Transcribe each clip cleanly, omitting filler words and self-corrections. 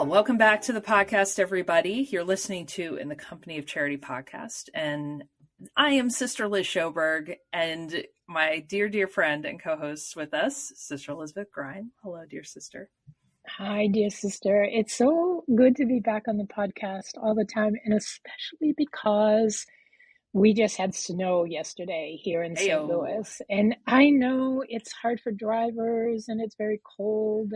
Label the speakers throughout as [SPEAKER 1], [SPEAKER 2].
[SPEAKER 1] Well, welcome back to the podcast, everybody. You're listening to In the Company of Charity podcast, and I am Sister Liz Schoberg, and my dear, dear friend and co-host with us, Sister Elizabeth Grine. Hello, dear sister.
[SPEAKER 2] Hi, dear sister. It's so good to be back on the podcast all the time, and especially because we just had snow yesterday here in St.
[SPEAKER 1] Ayo.
[SPEAKER 2] Louis. And I know it's hard for drivers and it's very cold,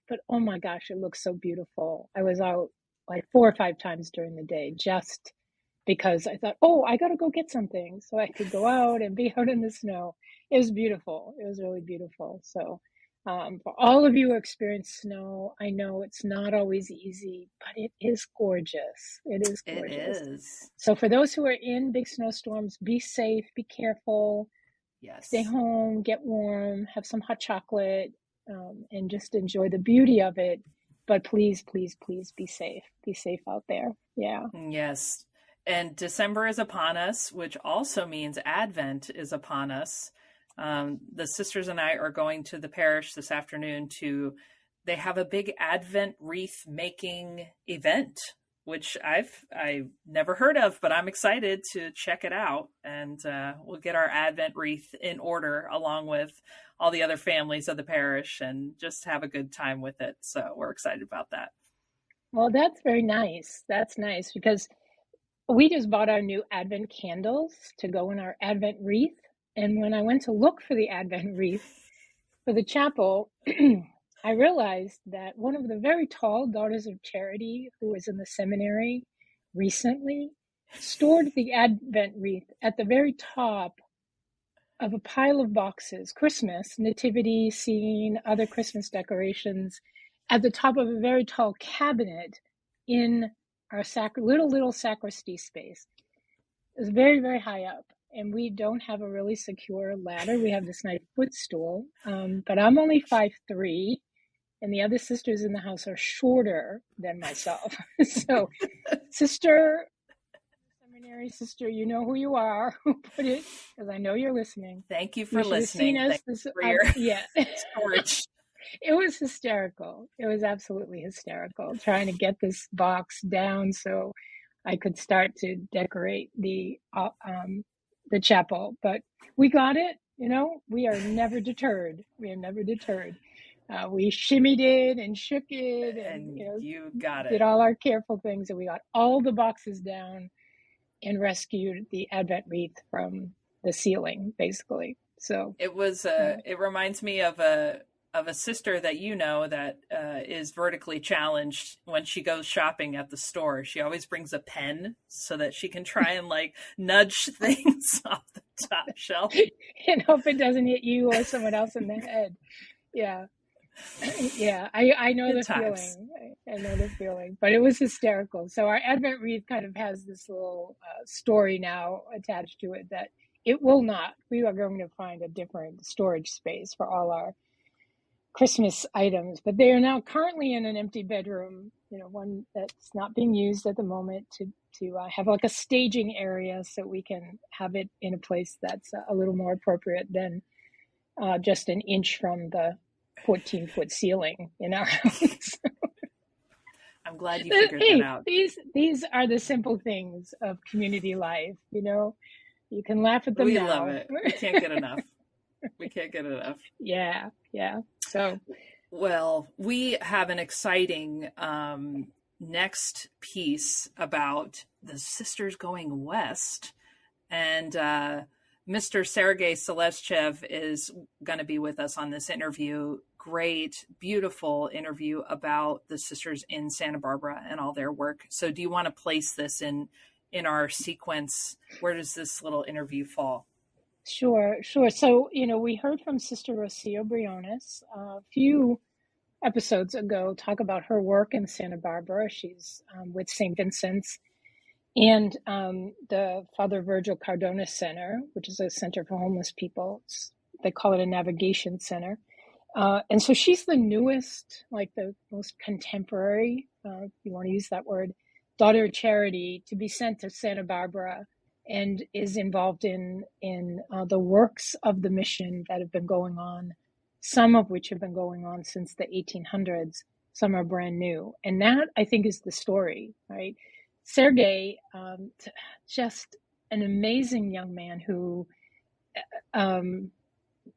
[SPEAKER 2] but oh my gosh, it looks so beautiful. I was out like 4 or 5 times during the day just because I thought, oh, I got to go get something so I could go out and be out in the snow. It was beautiful. It was really beautiful. So for all of you who experience snow, I know it's not always easy, but it is gorgeous. It is gorgeous.
[SPEAKER 1] It is.
[SPEAKER 2] So for those who are in big snowstorms, be safe, be careful.
[SPEAKER 1] Yes.
[SPEAKER 2] Stay home, get warm, have some hot chocolate, and just enjoy the beauty of it. But please, please, please be safe. Be safe out there. Yeah.
[SPEAKER 1] Yes. And December is upon us, which also means Advent is upon us. The sisters and I are going to the parish this afternoon they have a big Advent wreath making event, which I've never heard of, but I'm excited to check it out. And we'll get our Advent wreath in order along with all the other families of the parish and just have a good time with it. So we're excited about that.
[SPEAKER 2] Well, that's very nice. That's nice because we just bought our new Advent candles to go in our Advent wreath. And when I went to look for the Advent wreath for the chapel, I realized that one of the very tall daughters of charity who was in the seminary recently stored the Advent wreath at the very top of a pile of boxes, Christmas, nativity scene, other Christmas decorations, at the top of a very tall cabinet in our little sacristy space. It was very, very high up. And we don't have a really secure ladder. We have this nice footstool, but I'm only 5'3", and the other sisters in the house are shorter than myself. So, seminary sister, you know who you are, who put it, because I know you're listening.
[SPEAKER 1] Thank you for listening.
[SPEAKER 2] Yeah. Storage. It was hysterical. It was absolutely hysterical, trying to get this box down so I could start to decorate the chapel, but we got it. We are never deterred. We shimmied it and shook it, and
[SPEAKER 1] you got it.
[SPEAKER 2] Did all our careful things, and we got all the boxes down and rescued the Advent wreath from the ceiling, basically. So
[SPEAKER 1] it was. It reminds me of a sister that that is vertically challenged. When she goes shopping at the store, she always brings a pen so that she can try and nudge things off the top shelf
[SPEAKER 2] and hope it doesn't hit you or someone else in the head. Yeah. I know the feeling. I know the feeling, but it was hysterical. So our Advent wreath kind of has this little story now attached to it that it will not. We are going to find a different storage space for all our Christmas items, but they are now currently in an empty bedroom, one that's not being used at the moment to have a staging area so we can have it in a place that's a little more appropriate than just an inch from the 14-foot ceiling in our house.
[SPEAKER 1] I'm glad you figured that out.
[SPEAKER 2] These are the simple things of community life, You can laugh at them
[SPEAKER 1] we
[SPEAKER 2] now.
[SPEAKER 1] Love it. We can't get enough.
[SPEAKER 2] Yeah. So,
[SPEAKER 1] well, we have an exciting next piece about the sisters going west, and Mr. Sergey Salushchev is going to be with us on this interview. Great, beautiful interview about the sisters in Santa Barbara and all their work. So, do you want to place this in our sequence? Where does this little interview fall?
[SPEAKER 2] Sure. So, we heard from Sister Rocio Briones a few episodes ago talk about her work in Santa Barbara. She's with St. Vincent's and the Father Virgil Cardona Center, which is a center for homeless people. They call it a navigation center. And so she's the newest, the most contemporary, if you want to use that word, daughter of charity to be sent to Santa Barbara, and is involved in the works of the mission that have been going on, some of which have been going on since the 1800s. some are brand new. And that, I think, is the story, right? Sergey, just an amazing young man who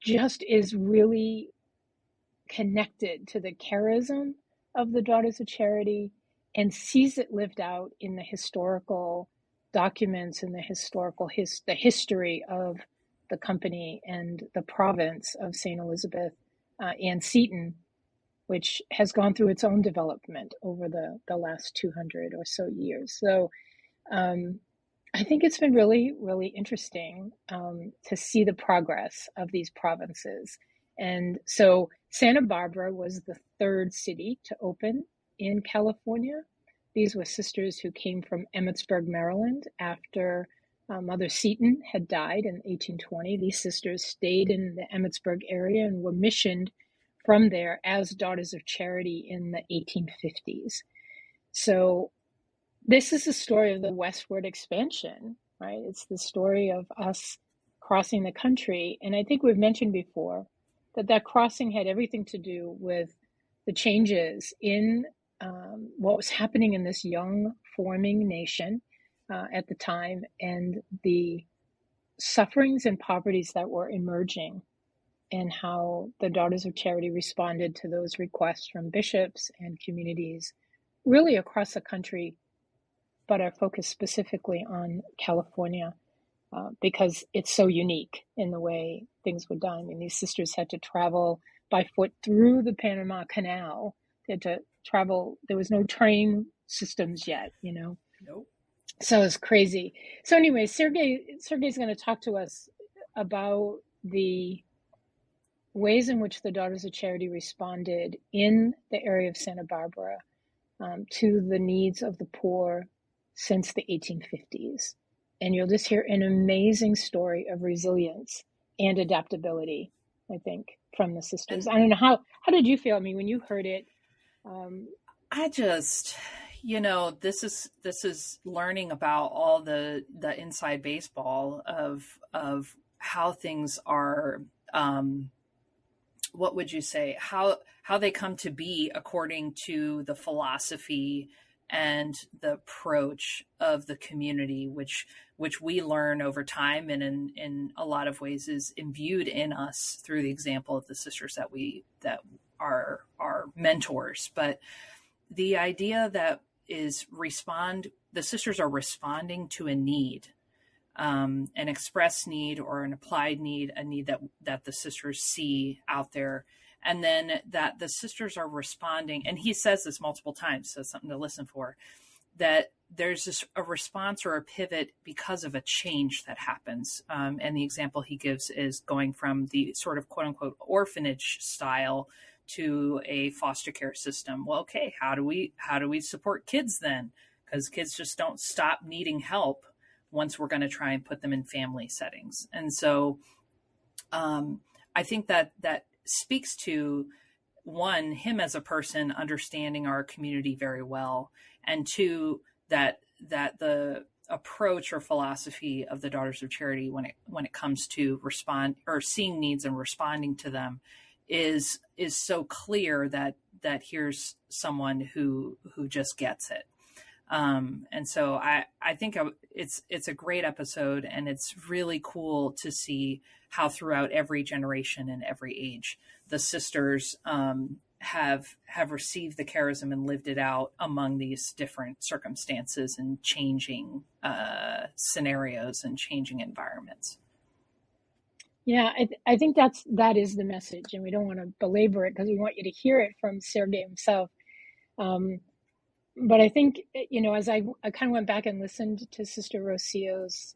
[SPEAKER 2] just is really connected to the charism of the Daughters of Charity and sees it lived out in the historical documents and the history of the company and the province of St. Elizabeth and Seton, which has gone through its own development over the last 200 or so years. So I think it's been really, really interesting to see the progress of these provinces. And so Santa Barbara was the third city to open in California. These were sisters who came from Emmitsburg, Maryland, after Mother Seton had died in 1820. These sisters stayed in the Emmitsburg area and were missioned from there as Daughters of Charity in the 1850s. So this is the story of the westward expansion, right? It's the story of us crossing the country. And I think we've mentioned before that crossing had everything to do with the changes in what was happening in this young forming nation at the time, and the sufferings and poverties that were emerging, and how the Daughters of Charity responded to those requests from bishops and communities really across the country, but are focused specifically on California because it's so unique in the way things were done. I mean, these sisters had to travel by foot through the Panama Canal. They had to travel. There was no train systems yet, you know.
[SPEAKER 1] Nope.
[SPEAKER 2] So it's crazy. So anyway, Sergey's going to talk to us about the ways in which the Daughters of Charity responded in the area of Santa Barbara to the needs of the poor since the 1850s. And you'll just hear an amazing story of resilience and adaptability, I think, from the sisters. I don't know, how did you feel? I mean, when you heard it?
[SPEAKER 1] I just, this is learning about all the inside baseball of how things are, what would you say, how they come to be according to the philosophy and the approach of the community, which we learn over time, and in a lot of ways is imbued in us through the example of the sisters that are our mentors. But the idea that the sisters are responding to a need, an expressed need or an applied need, a need that the sisters see out there. And then that the sisters are responding, and he says this multiple times, so it's something to listen for, that there's a response or a pivot because of a change that happens. And the example he gives is going from the sort of quote unquote orphanage style to a foster care system. Well, okay, how do we support kids then? Because kids just don't stop needing help once we're going to try and put them in family settings. And so I think that speaks to, one, him as a person understanding our community very well, and two, that the approach or philosophy of the Daughters of Charity when it comes to respond or seeing needs and responding to them is so clear that here's someone who just gets it. And so I think it's a great episode, and it's really cool to see how throughout every generation and every age, the sisters have received the charism and lived it out among these different circumstances and changing scenarios and changing environments.
[SPEAKER 2] Yeah, I think that is the message, and we don't want to belabor it because we want you to hear it from Sergey himself. But I think, as I kind of went back and listened to Sister Rocio's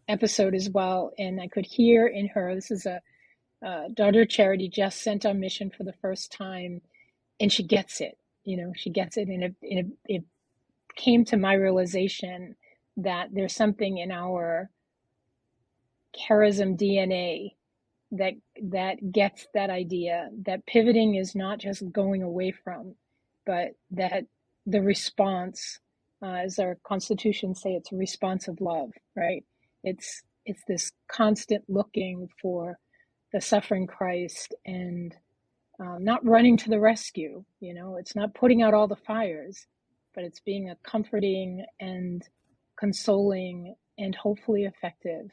[SPEAKER 2] episode as well, and I could hear in her, this is a Daughter of Charity just sent on mission for the first time, and she gets it, she gets it. And it came to my realization that there's something in our charism DNA that gets that idea that pivoting is not just going away from, but that the response, as our constitutions say, it's a response of love, right? It's this constant looking for the suffering Christ and not running to the rescue. It's not putting out all the fires, but it's being a comforting and consoling and hopefully effective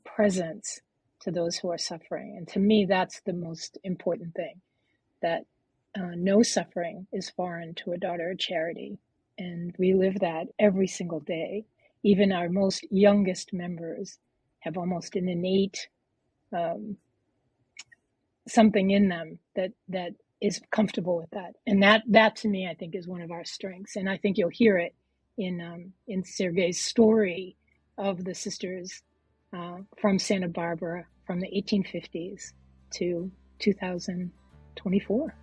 [SPEAKER 2] presence to those who are suffering. And to me, that's the most important thing, that no suffering is foreign to a daughter of charity. And we live that every single day. Even our most youngest members have almost an innate something in them that is comfortable with that. And that to me, I think, is one of our strengths. And I think you'll hear it in Sergey's story of the sisters from Santa Barbara from the 1850s to 2024.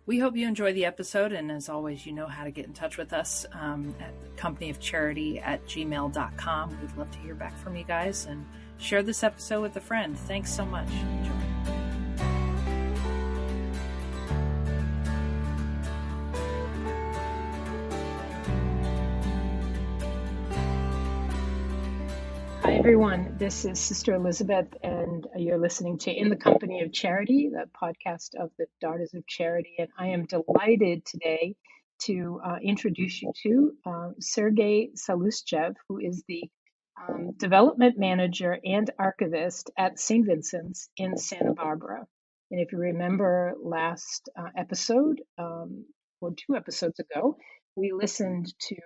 [SPEAKER 1] We hope you enjoy the episode, and as always, you know how to get in touch with us at companyofcharity@gmail.com. We'd love to hear back from you guys, and share this episode with a friend. Thanks so much. Enjoy.
[SPEAKER 2] Hi, everyone. This is Sister Elizabeth, and you're listening to In the Company of Charity, the podcast of the Daughters of Charity. And I am delighted today to introduce you to Sergey Salushchev, who is the development manager and archivist at St. Vincent's in Santa Barbara. And if you remember last episode, or 2 episodes ago, we listened to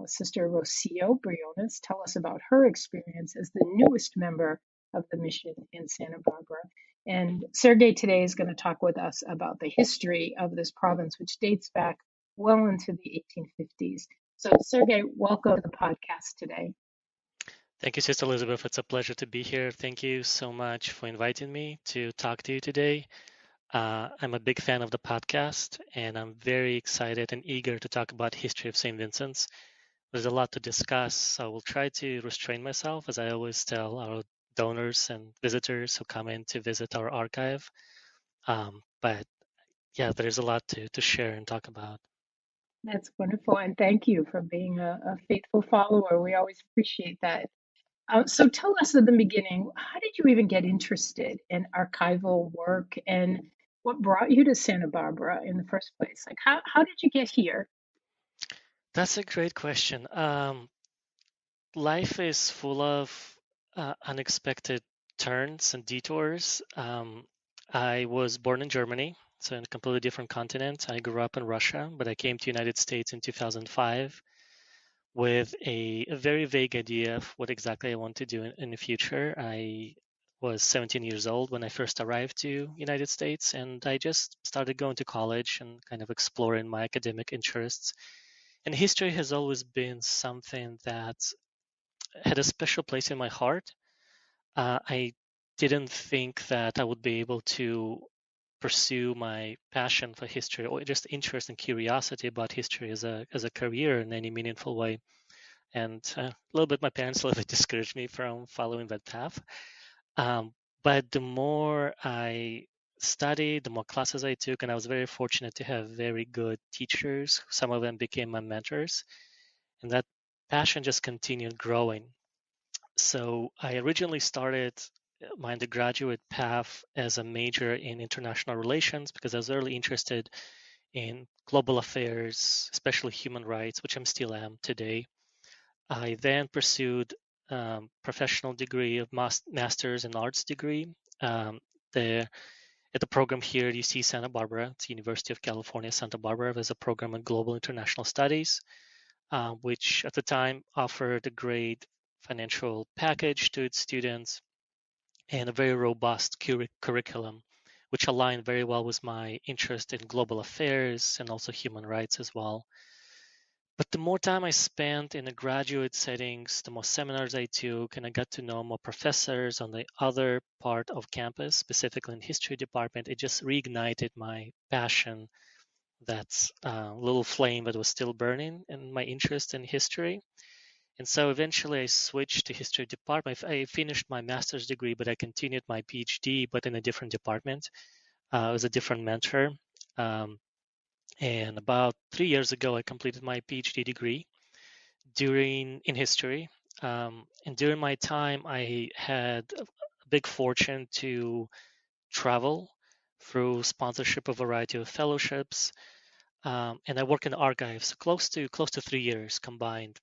[SPEAKER 2] Sister Rocio Briones tell us about her experience as the newest member of the mission in Santa Barbara. And Sergey today is going to talk with us about the history of this province, which dates back well into the 1850s. So Sergey, welcome to the podcast today.
[SPEAKER 3] Thank you, Sister Elizabeth. It's a pleasure to be here. Thank you so much for inviting me to talk to you today. I'm a big fan of the podcast, and I'm very excited and eager to talk about history of St. Vincent's. There's a lot to discuss, so I will try to restrain myself, as I always tell our donors and visitors who come in to visit our archive. But yeah, there's a lot to share and talk about.
[SPEAKER 2] That's wonderful, and thank you for being a faithful follower. We always appreciate that. So tell us at the beginning, how did you even get interested in archival work, and what brought you to Santa Barbara in the first place? Like, how did you get here?
[SPEAKER 3] That's a great question. Life is full of unexpected turns and detours. I was born in Germany, so in a completely different continent. I grew up in Russia, but I came to the United States in 2005 with a very vague idea of what exactly I want to do in the future. I was 17 years old when I first arrived to United States, and I just started going to college and kind of exploring my academic interests. And history has always been something that had a special place in my heart. I didn't think that I would be able to pursue my passion for history or just interest and curiosity about history as a career in any meaningful way. And a little bit, my parents a little bit discouraged me from following that path. But the more I studied, the more classes I took, and I was very fortunate to have very good teachers. Some of them became my mentors, and that passion just continued growing. So I originally started my undergraduate path as a major in international relations because I was early interested in global affairs, especially human rights, which I'm still am today. I then pursued professional degree of master's in arts degree. At the program here at UC Santa Barbara, it's University of California, Santa Barbara. There's a program in global international studies, which at the time offered a great financial package to its students and a very robust curriculum, which aligned very well with my interest in global affairs and also human rights as well. But the more time I spent in the graduate settings, the more seminars I took, and I got to know more professors on the other part of campus, specifically in history department, it just reignited my passion, that little flame that was still burning, and my interest in history. And so eventually I switched to history department. I finished my master's degree, but I continued my PhD, but in a different department. I was a different mentor. And about 3 years ago, I completed my PhD degree in history. And during my time, I had a big fortune to travel through sponsorship of a variety of fellowships, and I work in the archives close to 3 years combined.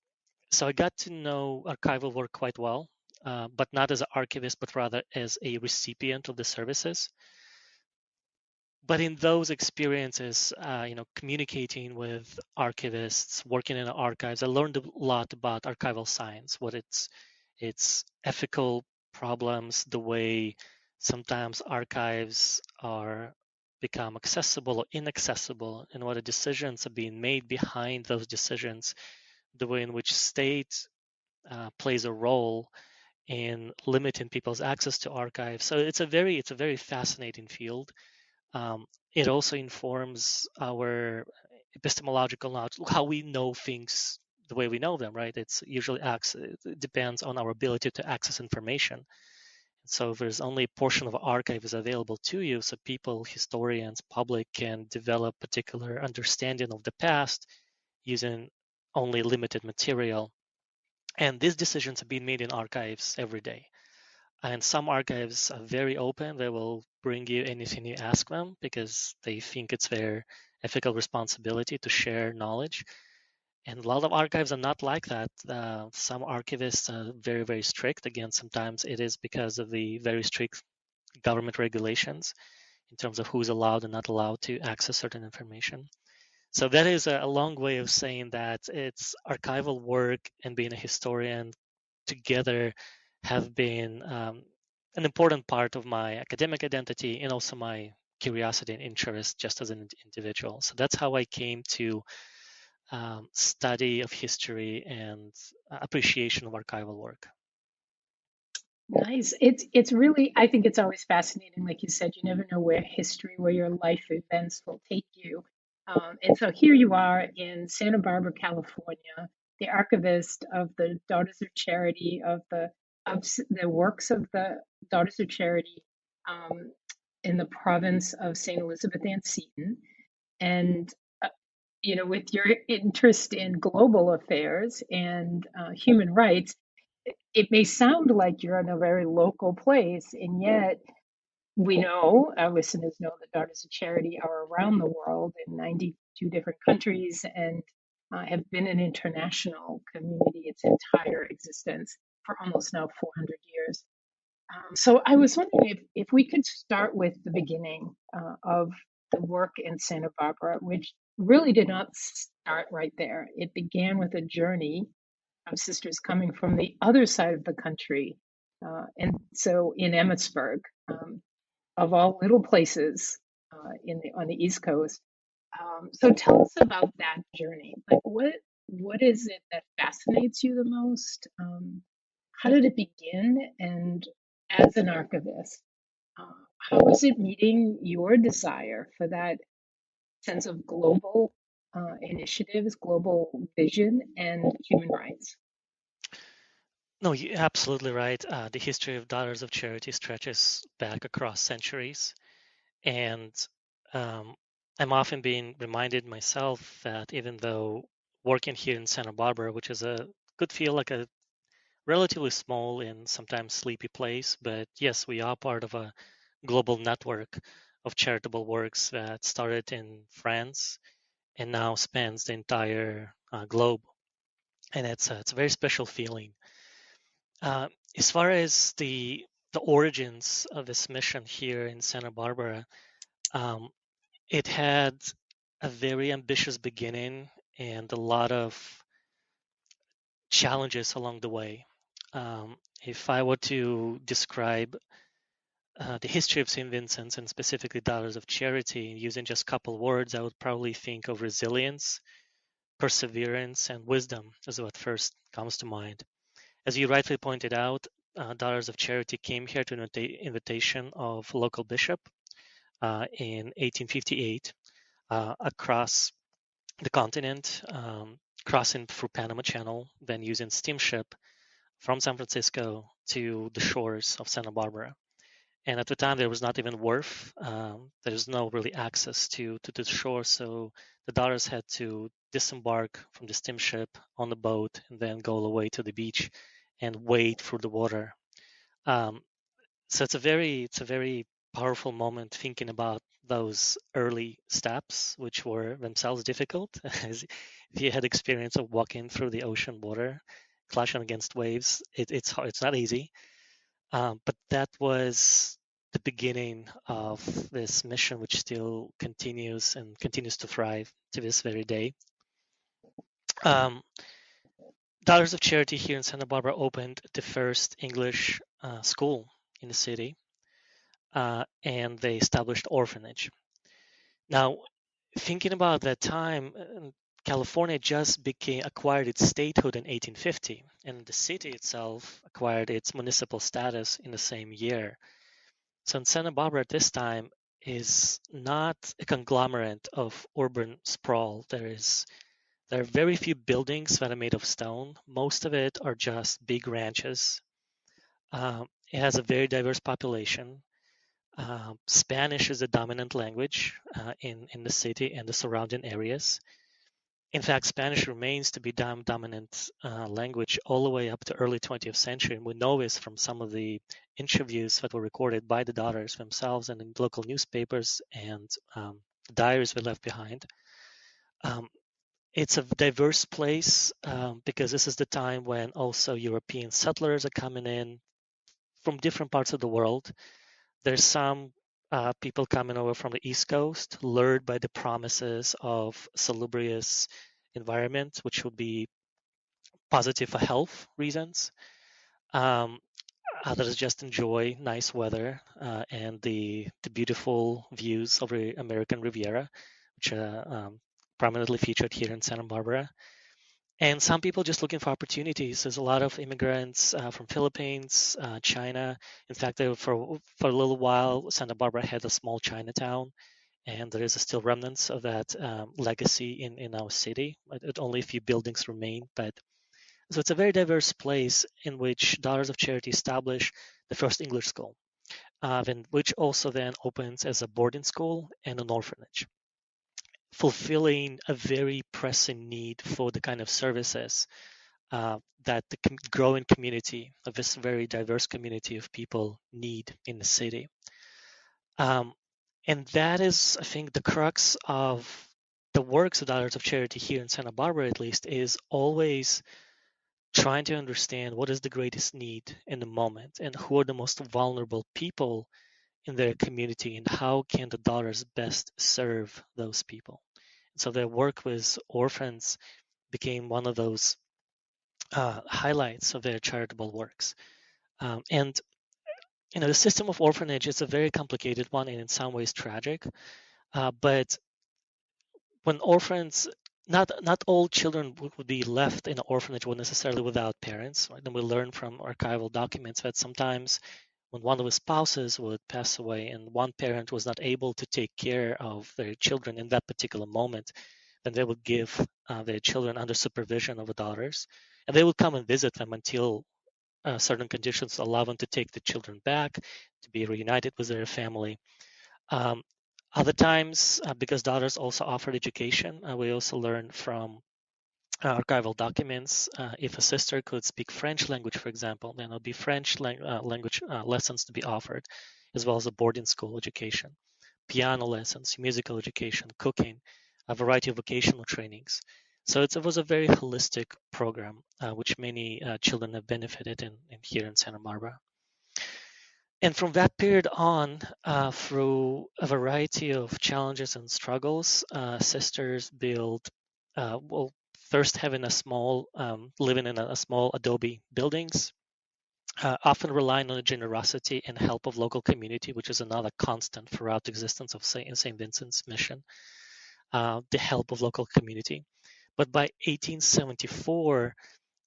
[SPEAKER 3] So I got to know archival work quite well, but not as an archivist, but rather as a recipient of the services. But in those experiences, communicating with archivists, working in the archives, I learned a lot about archival science, what its ethical problems, the way sometimes archives are become accessible or inaccessible, and what the decisions are being made behind those decisions, the way in which state plays a role in limiting people's access to archives. So it's a very fascinating field. It also informs our epistemological knowledge, how we know things the way we know them, right? It's usually it depends on our ability to access information. So there's only a portion of archive is available to you, so people, historians, public can develop particular understanding of the past using only limited material. And these decisions are being made in archives every day. And some archives are very open. They will bring you anything you ask them because they think it's their ethical responsibility to share knowledge. And a lot of archives are not like that. Some archivists are very, very strict. Again, sometimes it is because of the very strict government regulations in terms of who's allowed and not allowed to access certain information. So that is a long way of saying that it's archival work and being a historian together have been an important part of my academic identity and also my curiosity and interest just as an individual. So that's how I came to study of history and appreciation of archival work.
[SPEAKER 2] Nice. It's really, I think it's always fascinating. Like you said, you never know where your life events will take you. And so here you are in Santa Barbara, California, the archivist of the Daughters of Charity, of the works of the Daughters of Charity um, in the province of St. Elizabeth and Seton. And with your interest in global affairs and human rights, it may sound like you're in a very local place, and yet we know, our listeners know, that Daughters of Charity are around the world in 92 different countries and have been an international community its entire existence for almost now 400 years. So I was wondering if we could start with the beginning of the work in Santa Barbara, which really did not start right there. It began with a journey of sisters coming from the other side of the country. And so in Emmitsburg, of all little places on the East Coast. So tell us about that journey. Like, what is it that fascinates you the most? How did it begin? And as an archivist, how is it meeting your desire for that sense of global initiatives, global vision, and human rights?
[SPEAKER 3] No, you're absolutely right. The history of Daughters of Charity stretches back across centuries. And I'm often being reminded myself that even though working here in Santa Barbara, which is could feel like a relatively small and sometimes sleepy place, but yes, we are part of a global network of charitable works that started in France and now spans the entire globe. And it's a very special feeling. As far as the origins of this mission here in Santa Barbara, um, it had a very ambitious beginning and a lot of challenges along the way. If I were to describe the history of St. Vincent's and specifically Daughters of Charity using just a couple words, I would probably think of resilience, perseverance, and wisdom as what first comes to mind. As you rightly pointed out, Daughters of Charity came here to an invitation of local bishop in 1858 across the continent, crossing through Panama Channel, then using steamship from San Francisco to the shores of Santa Barbara. And at the time, there was not even wharf. There's no really access to the shore, so the daughters had to disembark from the steamship on the boat and then go away to the beach and wade through the water. So it's a very powerful moment thinking about those early steps, which were themselves difficult. As if you had experience of walking through the ocean water, clashing against waves, it's not easy. But that was the beginning of this mission, which still continues and continues to thrive to this very day. Daughters of Charity here in Santa Barbara opened the first English school in the city, and they established orphanage. Now, thinking about that time, California just acquired its statehood in 1850, and the city itself acquired its municipal status in the same year. So in Santa Barbara at this time is not a conglomerate of urban sprawl. There are very few buildings that are made of stone. Most of it are just big ranches. It has a very diverse population. Spanish is a dominant language in the city and the surrounding areas. In fact, Spanish remains to be dominant language all the way up to early 20th century. And we know this from some of the interviews that were recorded by the daughters themselves and in local newspapers and diaries were left behind. It's a diverse place because this is the time when also European settlers are coming in from different parts of the world. There's some people coming over from the East Coast, lured by the promises of salubrious environment, which will be positive for health reasons. Others just enjoy nice weather and the beautiful views of the American Riviera, which are prominently featured here in Santa Barbara. And some people just looking for opportunities. There's a lot of immigrants from Philippines, China. In fact, for a little while, Santa Barbara had a small Chinatown, and there is still remnants of that legacy in our city. Only a few buildings remain, but so it's a very diverse place in which Daughters of Charity established the first English school, which also then opens as a boarding school and an orphanage, fulfilling a very pressing need for the kind of services that the growing community of this very diverse community of people need in the city. And that is, I think, the crux of the works of Daughters of Charity here in Santa Barbara, at least, is always trying to understand what is the greatest need in the moment and who are the most vulnerable people in their community and how can the daughters best serve those people. So their work with orphans became one of those highlights of their charitable works. And the system of orphanage is a very complicated one and in some ways tragic. But when orphans, not all children would be left in an orphanage necessarily without parents. Right? And we learn from archival documents that sometimes when one of the spouses would pass away and one parent was not able to take care of their children in that particular moment, then they would give their children under supervision of the daughters, and they would come and visit them until certain conditions allow them to take the children back, to be reunited with their family. Other times, because daughters also offered education, we also learn from archival documents. If a sister could speak French language, for example, then there'll be French language lessons to be offered, as well as a boarding school education, piano lessons, musical education, cooking, a variety of vocational trainings. So it was a very holistic program, which many children have benefited in here in Santa Barbara. And from that period on, through a variety of challenges and struggles, sisters built, first having a small, living in a small adobe buildings, often relying on the generosity and help of local community, which is another constant throughout the existence of St. Vincent's mission, the help of local community. But by 1874,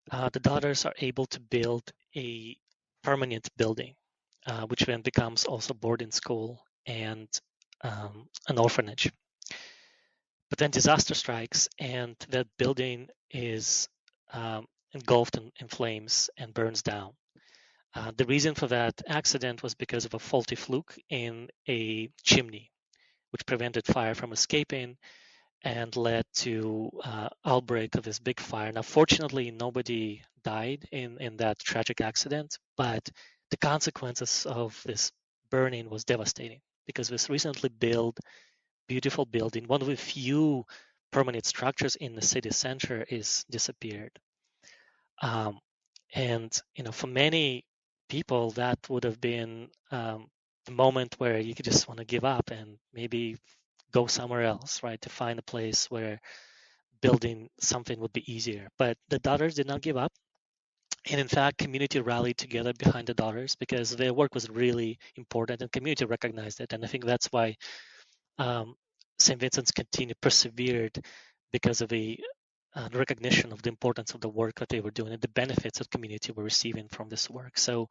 [SPEAKER 3] the daughters are able to build a permanent building, which then becomes also boarding school and an orphanage. But then disaster strikes and that building is engulfed in flames and burns down. The reason for that accident was because of a faulty fluke in a chimney, which prevented fire from escaping and led to outbreak of this big fire. Now, fortunately, nobody died in that tragic accident, but the consequences of this burning was devastating because this recently built, beautiful building, one of the few permanent structures in the city center, is disappeared. And for many people, that would have been the moment where you could just want to give up and maybe go somewhere else, right? To find a place where building something would be easier. But the daughters did not give up. And in fact, community rallied together behind the daughters because their work was really important and community recognized it. And I think that's why St. Vincent's persevered, because of the recognition of the importance of the work that they were doing and the benefits that community were receiving from this work. So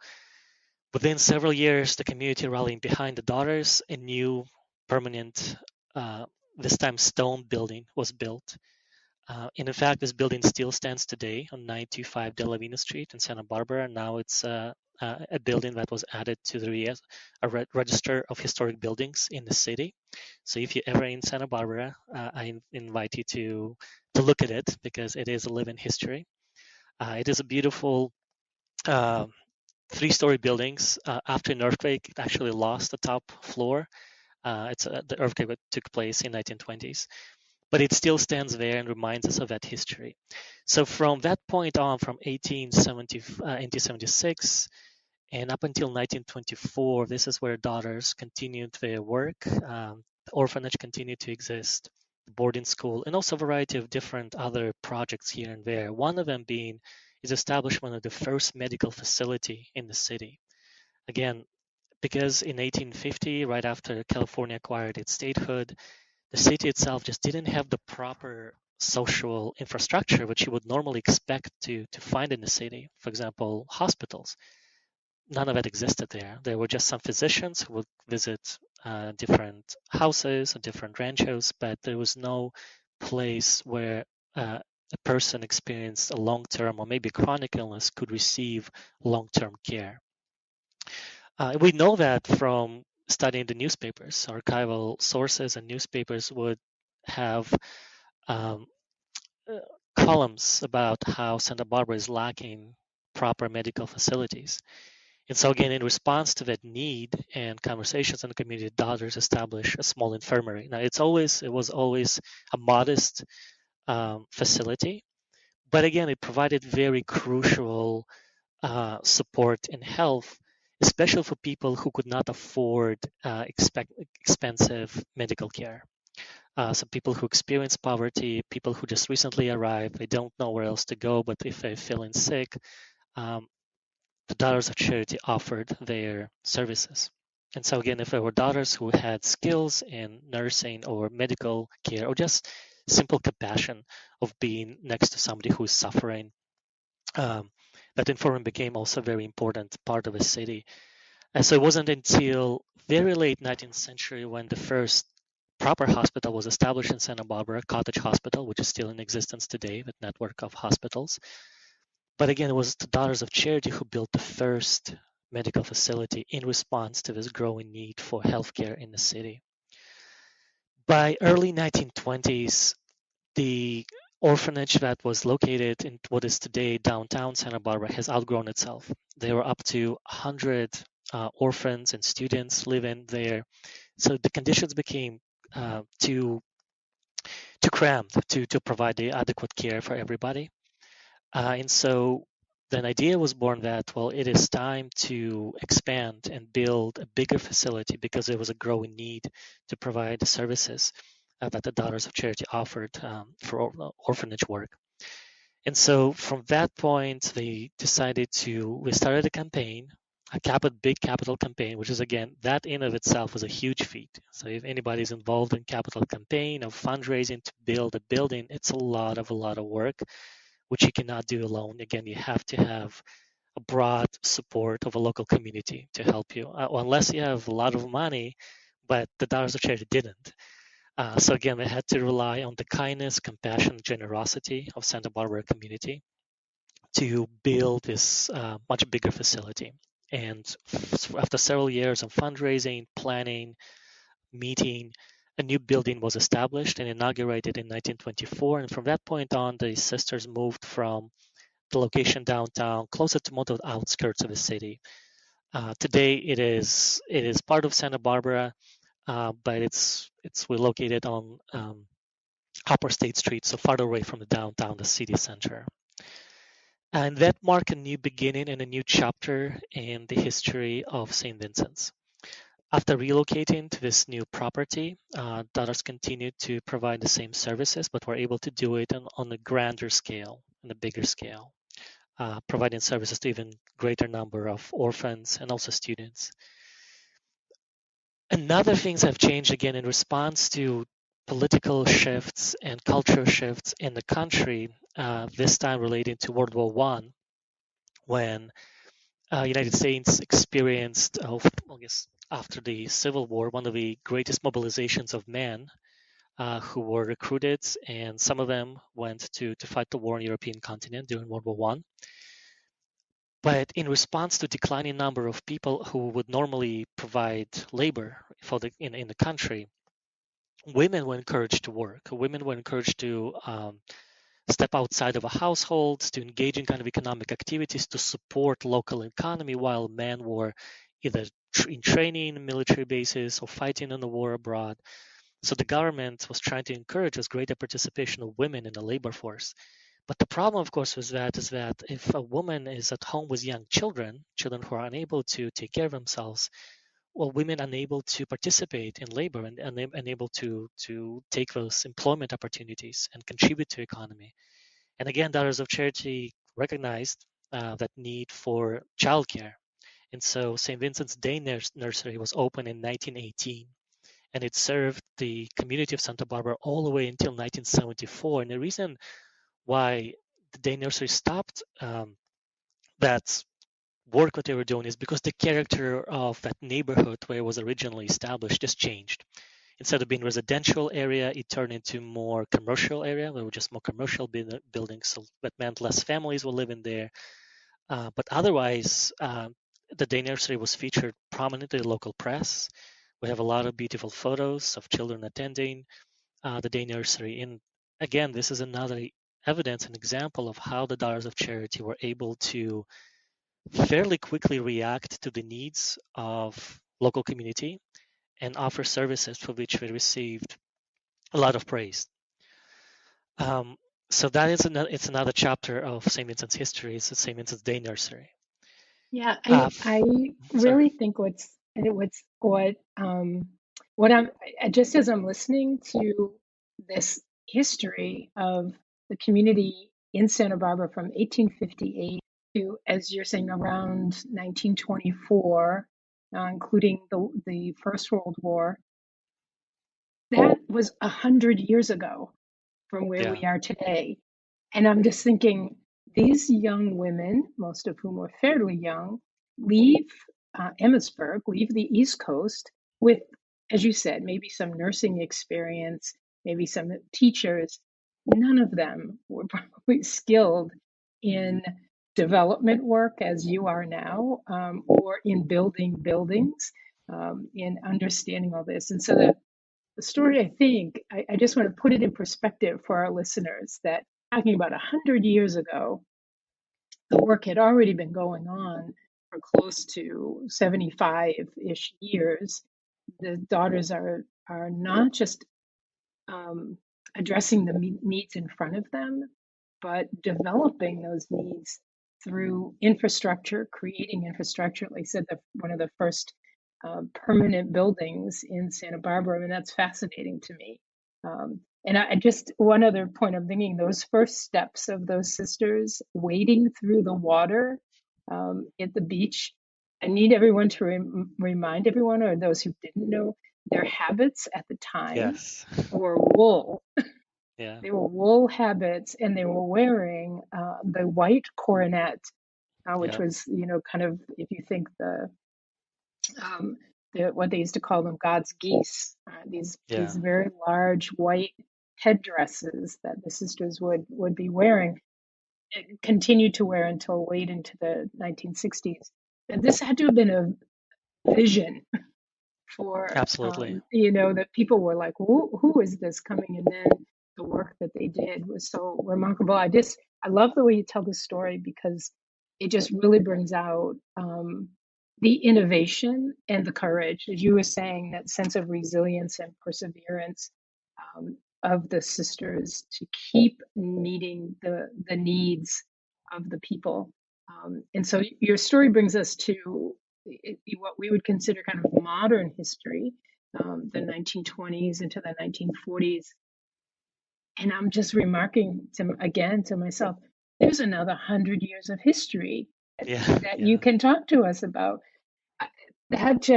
[SPEAKER 3] within several years, the community rallying behind the daughters, a new permanent, this time stone building was built. And in fact, this building still stands today on 925 De La Vina Street in Santa Barbara. Now it's a building that was added to the Register of Historic Buildings in the city. So if you're ever in Santa Barbara, I invite you to look at it because it is a living history. It is a beautiful 3-story buildings. After an earthquake, it actually lost the top floor. The earthquake that took place in 1920s. But it still stands there and reminds us of that history. So from that point on, from 1876 and up until 1924, this is where daughters continued their work. The orphanage continued to exist, the boarding school, and also a variety of different other projects here and there. One of them being is establishment of the first medical facility in the city. Again, because in 1850, right after California acquired its statehood, the city itself just didn't have the proper social infrastructure, which you would normally expect to find in the city. For example, hospitals. None of it existed there. There were just some physicians who would visit different houses or different ranchos, but there was no place where a person experienced a long-term or maybe chronic illness could receive long-term care. We know that from studying the newspapers. Archival sources and newspapers would have columns about how Santa Barbara is lacking proper medical facilities. And so again, in response to that need and conversations in the community, daughters established a small infirmary. Now it was always a modest facility, but again, it provided very crucial support and health, especially for people who could not afford expensive medical care. So people who experience poverty, people who just recently arrived, they don't know where else to go, but if they're feeling sick, the Daughters of Charity offered their services. And so again, if there were daughters who had skills in nursing or medical care or just simple compassion of being next to somebody who is suffering, that infirmary became also a very important part of the city. And so it wasn't until very late 19th century when the first proper hospital was established in Santa Barbara, Cottage Hospital, which is still in existence today, with network of hospitals. But again, it was the Daughters of Charity who built the first medical facility in response to this growing need for healthcare in the city. By early 1920s, the orphanage that was located in what is today downtown Santa Barbara has outgrown itself. There were up to 100 orphans and students living there. So the conditions became too cramped to provide the adequate care for everybody. And so an idea was born that, well, it is time to expand and build a bigger facility because there was a growing need to provide the services that the Daughters of Charity offered for orphanage work. And so from that point, we started a campaign, big capital campaign, which is, again, that in of itself was a huge feat. So if anybody's involved in capital campaign of fundraising to build a building, it's a lot of work, which you cannot do alone. Again, you have to have a broad support of a local community to help you, unless you have a lot of money, but the Daughters of Charity didn't. So again, they had to rely on the kindness, compassion, generosity of Santa Barbara community to build this much bigger facility. And after several years of fundraising, planning, meeting, a new building was established and inaugurated in 1924. And from that point on, the sisters moved from the location downtown, closer to more to the outskirts of the city, Today it is part of Santa Barbara, but we're located on Upper State Street, so far away from the downtown, the city center. And that marked a new beginning and a new chapter in the history of St. Vincent's. After relocating to this new property, daughters continued to provide the same services, but were able to do it on a grander scale, on a bigger scale, providing services to even greater number of orphans and also students. Another things have changed again in response to political shifts and cultural shifts in the country, this time relating to World War I, when United States experienced, I guess, after the Civil War, one of the greatest mobilizations of men who were recruited, and some of them went to fight the war on the European continent during World War I. But in response to declining number of people who would normally provide labor for in the country, women were encouraged to work. Women were encouraged to step outside of a household, to engage in kind of economic activities to support local economy, while men were either in training, military bases, or fighting in the war abroad. So the government was trying to encourage this greater participation of women in the labor force. But the problem, of course, is that if a woman is at home with young children who are unable to take care of themselves, well, women unable to participate in labor and unable to take those employment opportunities and contribute to economy. And again, Daughters of Charity recognized that need for childcare. And so St. Vincent's Day Nursery was opened in 1918, and it served the community of Santa Barbara all the way until 1974. And the reason why the Day Nursery stopped that work what they were doing is because the character of that neighborhood where it was originally established just changed. Instead of being residential area, it turned into more commercial area. There were just more commercial buildings, so that meant less families were living there. But otherwise, the Day Nursery was featured prominently in the local press. We have a lot of beautiful photos of children attending the Day Nursery. And again, this is another evidence, an example of how the Daughters of Charity were able to fairly quickly react to the needs of local community and offer services for which we received a lot of praise. So that is it's another chapter of St. Vincent's history. It's the St. Vincent's Day Nursery.
[SPEAKER 2] Yeah, I really think what I'm just as I'm listening to this history of the community in Santa Barbara from 1858 to, as you're saying, around 1924, including the First World War, that was 100 years ago from where we are today. And I'm just thinking, these young women, most of whom were fairly young, leave Emmitsburg, leave the East Coast with, as you said, maybe some nursing experience, maybe some teachers. None of them were probably skilled in development work as you are now, or in building buildings, in understanding all this. And so the story, I think, I just want to put it in perspective for our listeners that talking about 100 years ago, the work had already been going on for close to 75-ish years. The daughters are not just addressing the needs in front of them, but developing those needs through infrastructure, creating infrastructure. Like I said, one of the first permanent buildings in Santa Barbara, and that's fascinating to me. And I just, one other point I'm thinking, those first steps of those sisters wading through the water at the beach. I need everyone to remind everyone, or those who didn't know, their habits at the time were wool.
[SPEAKER 3] Yeah.
[SPEAKER 2] They were wool habits, and they were wearing the white coronet, which was, kind of, if you think what they used to call them, God's geese, these very large white headdresses that the sisters would be wearing, continued to wear until late into the 1960s. And this had to have been a vision for,
[SPEAKER 3] absolutely,
[SPEAKER 2] that people were like, who is this coming? And then the work that they did was so remarkable. I love the way you tell the story, because it just really brings out the innovation and the courage, as you were saying, that sense of resilience and perseverance of the sisters to keep meeting the needs of the people. And so your story brings us to what we would consider kind of modern history, the 1920s into the 1940s. And I'm just remarking to myself, there's another 100 years of history that you can talk to us about. That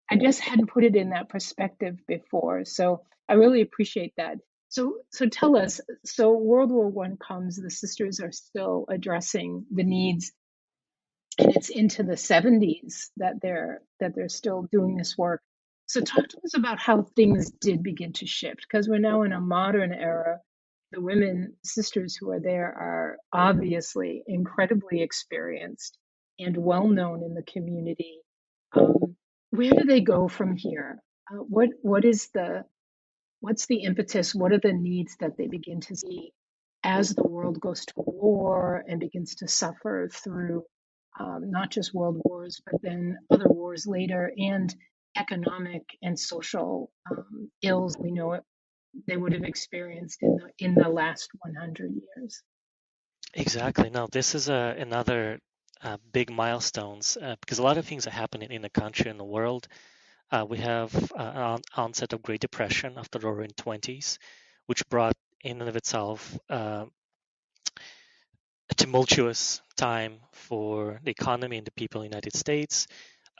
[SPEAKER 2] I just hadn't put it in that perspective before. So I really appreciate that. So tell us, so World War One comes, the sisters are still addressing the needs, and it's into the 70s that they're still doing this work. So talk to us about how things did begin to shift, because we're now in a modern era. The women sisters who are there are obviously incredibly experienced and well known in the community. Where do they go from here? What's the impetus? What are the needs that they begin to see as the world goes to war and begins to suffer through not just world wars, but then other wars later, and economic and social ills we know it, they would have experienced in the last 100 years?
[SPEAKER 3] Exactly. No, this is another big milestones because a lot of things are happening in the country and the world. We have onset of Great Depression after the Roaring '20s, which brought in and of itself a tumultuous time for the economy and the people in the United States.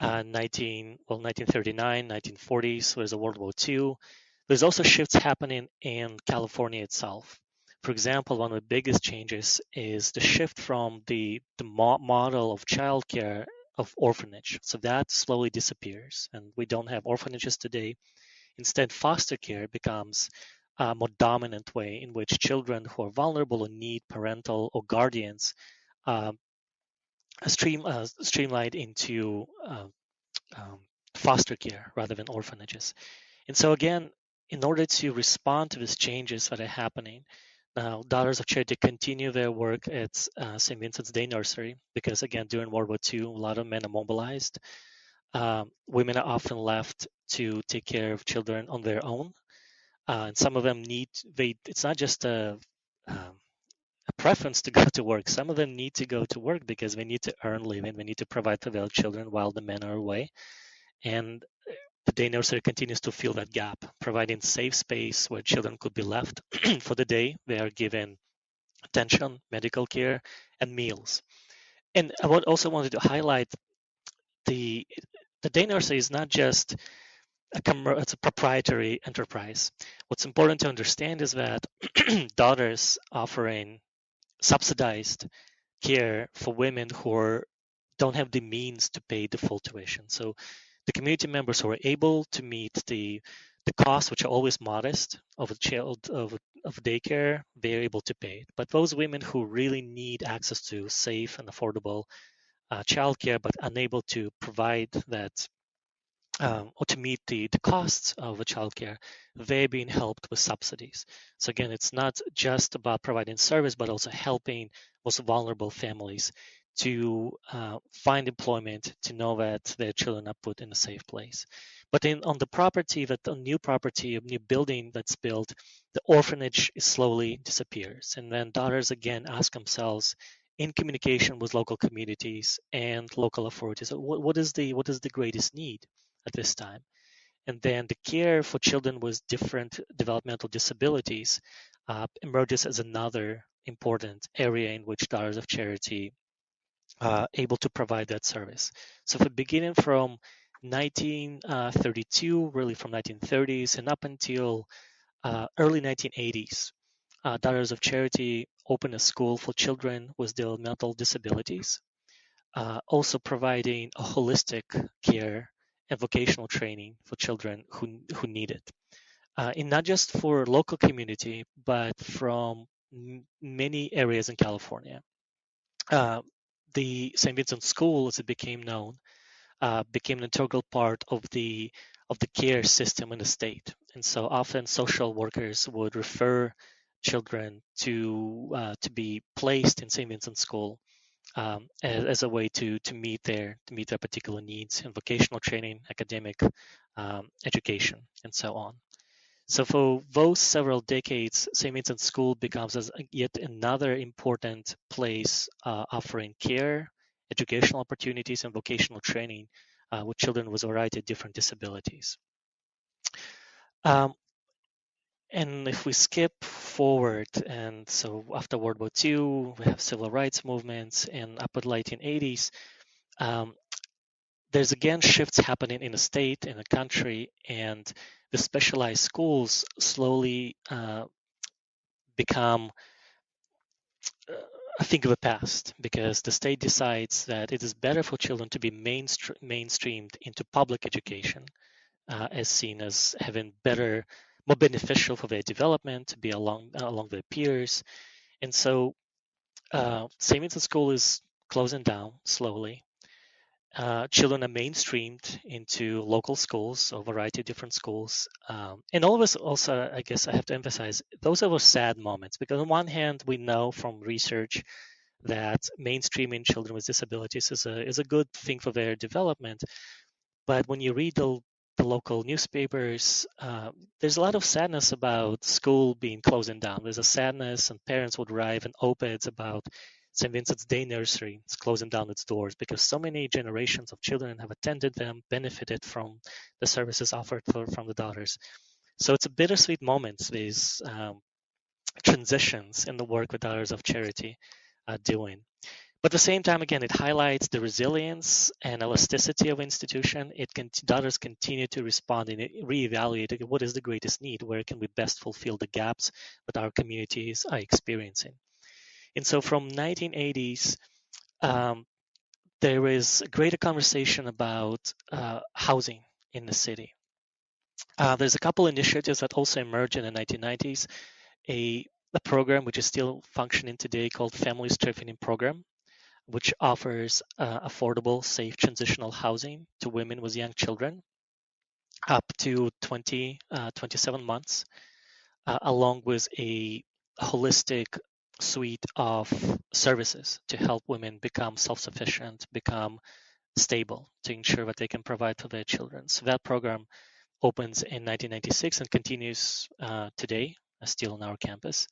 [SPEAKER 3] 1939, 1940s, there's a World War II. There's also shifts happening in California itself. For example, one of the biggest changes is the shift from the model of childcare of orphanage. So that slowly disappears, and we don't have orphanages today. Instead, foster care becomes a more dominant way in which children who are vulnerable and need parental or guardians streamlined into foster care rather than orphanages. And so again, in order to respond to these changes that are happening, now Daughters of Charity continue their work at St. Vincent's Day Nursery because again, during World War II, a lot of men are mobilized. Women are often left to take care of children on their own. And some of them it's not just a preference to go to work. Some of them need to go to work because they need to earn living. They need to provide for their children while the men are away. And the day nursery continues to fill that gap, providing safe space where children could be left for the day. They are given attention, medical care, and meals. And I also wanted to highlight the day nursery is not just it's a proprietary enterprise. What's important to understand is that Daughters offering subsidized care for women who don't have the means to pay the full tuition. So the community members who are able to meet the costs, which are always modest, of a child of daycare, they're able to pay it. But those women who really need access to safe and affordable childcare, but unable to provide that or to meet the costs of the childcare, they're being helped with subsidies. So again, it's not just about providing service, but also helping most vulnerable families to find employment, to know that their children are put in a safe place. But on the property, a new building that's built, the orphanage slowly disappears. And then Daughters again ask themselves, in communication with local communities and local authorities, what is the greatest need at this time? And then the care for children with different developmental disabilities emerges as another important area in which Daughters of Charity able to provide that service. So for beginning from 1932, really from 1930s and up until early 1980s, Daughters of Charity opened a school for children with developmental disabilities, also providing a holistic care and vocational training for children who need it. And not just for local community, but from many areas in California. The St. Vincent School, as it became known, became an integral part of the care system in the state. And so often social workers would refer children to be placed in St. Vincent School as a way to meet their particular needs in vocational training, academic education, and so on. So for those several decades, St. Vincent School becomes as yet another important place offering care, educational opportunities, and vocational training with children with a variety of different disabilities. And if we skip forward, and so after World War II, we have civil rights movements, and up in the 1980s, there's again shifts happening in the state, in the country, and the specialized schools slowly become a thing of the past, because the state decides that it is better for children to be mainstreamed into public education, as seen as having more beneficial for their development, to be along their peers. And so St. Vincent School is closing down slowly. Children are mainstreamed into local schools, a variety of different schools. And all of us also, I guess I have to emphasize, those are sad moments, because on one hand, we know from research that mainstreaming children with disabilities is a good thing for their development. But when you read the local newspapers, there's a lot of sadness about school being closing down. There's a sadness, and parents would write in op-eds about St. Vincent's Day Nursery. It's closing down its doors because so many generations of children have attended them, benefited from the services offered from the daughters. So it's a bittersweet moment, these transitions in the work the Daughters of Charity are doing. But at the same time, again, it highlights the resilience and elasticity of institution. Daughters continue to respond and reevaluate what is the greatest need, where can we best fulfill the gaps that our communities are experiencing. And so from 1980s, there is a greater conversation about housing in the city. There's a couple initiatives that also emerged in the 1990s. A program which is still functioning today called Family Strengthening Program, which offers affordable, safe transitional housing to women with young children up to 27 months, along with a holistic suite of services to help women become self-sufficient, become stable, to ensure that they can provide for their children. So that program opens in 1996 and continues today, still on our campus.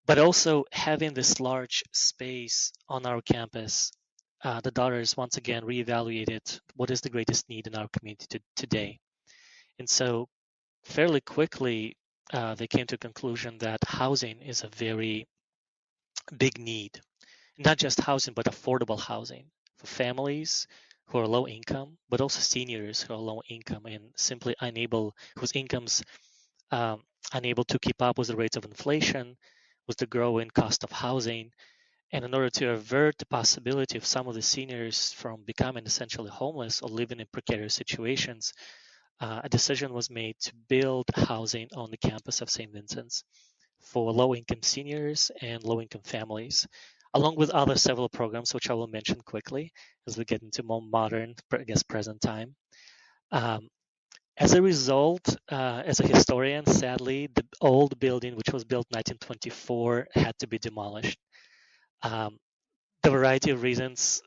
[SPEAKER 3] But also having this large space on our campus, the daughters once again reevaluated what is the greatest need in our community today. And so fairly quickly, they came to a conclusion that housing is a very big need. Not just housing, but affordable housing for families who are low income, but also seniors who are low income and simply whose incomes unable to keep up with the rates of inflation, with the growing cost of housing. And in order to avert the possibility of some of the seniors from becoming essentially homeless or living in precarious situations, a decision was made to build housing on the campus of St. Vincent's for low-income seniors and low-income families, along with other several programs, which I will mention quickly as we get into more modern, I guess, present time. As a result, as a historian, sadly, the old building, which was built in 1924, had to be demolished. The variety of reasons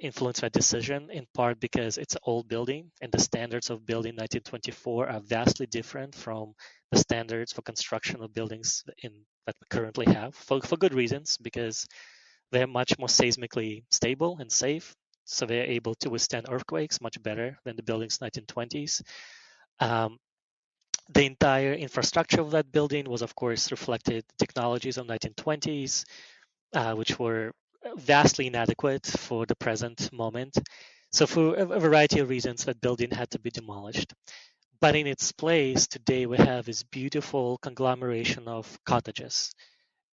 [SPEAKER 3] influenced that decision, in part because it's an old building and the standards of building 1924 are vastly different from the standards for construction of buildings that we currently have, for good reasons, because they're much more seismically stable and safe, so they're able to withstand earthquakes much better than the buildings 1920s. The entire infrastructure of that building was, of course, reflected technologies of 1920s, which were vastly inadequate for the present moment. So for a variety of reasons, that building had to be demolished. But in its place, today we have this beautiful conglomeration of cottages